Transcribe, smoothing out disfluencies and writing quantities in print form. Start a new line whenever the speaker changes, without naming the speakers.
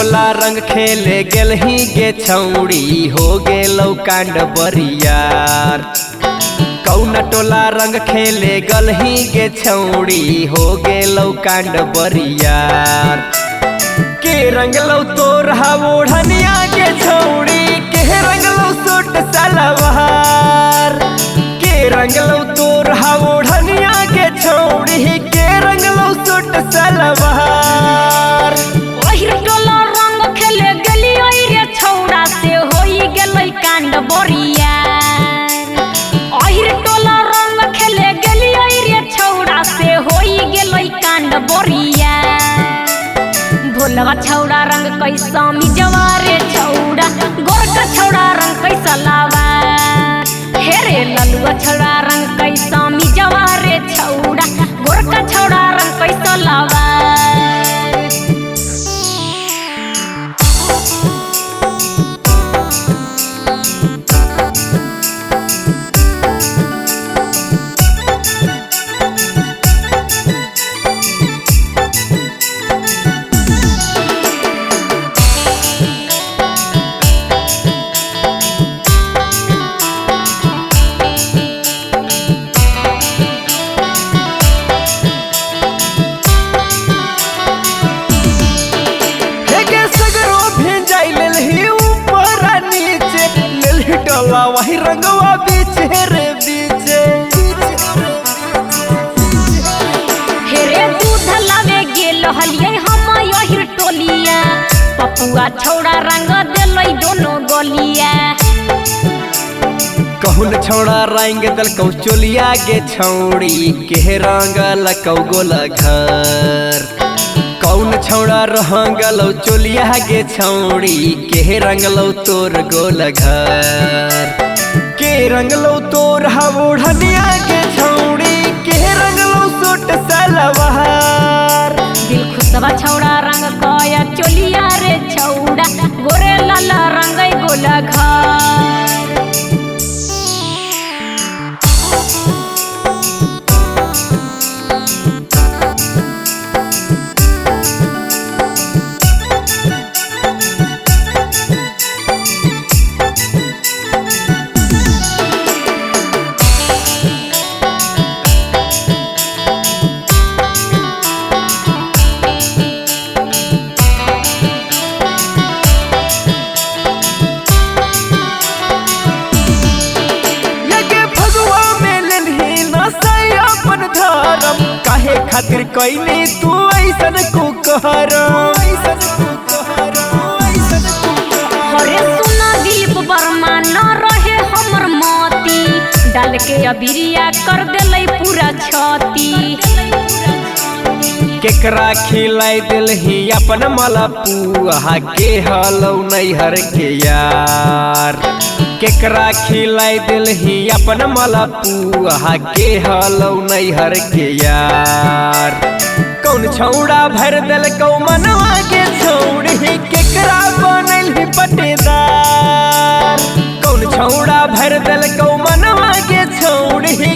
टोला रंग खेले गेल ही गे छौड़ी हो गेलौ कांड बरियार। कौन टोला रंग खेले गल ही गे छौड़ी हो गेलौ कांड बरियार। के रंगलौ तोर ओढ़निया के छौड़ी के रंगलौ सूट सलवार। के रंगलौ तोर ओढ़निया के छौड़ी के रंगलौ सूट सलवार।
ओहिर टोला रंग खेले गेली रे छौड़ा से होई गेलै कांड बरियार। ओहिर टोला रंग खेले गेली रे छौड़ा से होई गेलै कांड बरियार। भोलवा छौड़ा रंग कैसा मिजवा रे छौड़ा गोरका छौड़ा रंग कैसा लावा। हे रे ललुआ छौड़ा रंग कैसा मिजवा रे छौड़ा गोरका छौड़ा रंग कैसा लावा।
वही रंगवा बीच रे बीच
हेरे दूध लावे गेल हलिये हम यही टोलिया। पपुआ छौड़ा रंग देलै दोनों गलिया।
कहून छौड़ा रंग दल कौ चोलिया गे छौड़ी के रंगल कौ गोल घर। कौन छौड़ा रंगलौ चोलिया गे छौड़ी के रंगलौ तोर गोल घर। के रंगलौ तोर ओढ़निया के छौड़ी के रंगलौ सूट सलवार।
दिल खुशवा छौड़ा रंग कया चोलिया रे छौड़ा गोरे लाला रंग गोल घर।
काहे खातिर कइनी तू ऐसन कुकहरम।
हरे सुना दिलीप वर्मा न रहे हमर मोती डाल के अबिरिया कर देलै पूरा छती।
केकरा खिलाई दिलही अपन मलपुआ के हलौ नैहर के यार। केकरा खिलाई दिलही अपन मलपुआ के हलौ नैहर के यार। कौन छौड़ा भर दिल कौ मनवा के छौड़ी केकरा बनल पटेदार। कौन छौड़ा भर दिल कौ मनवा के छौड़ी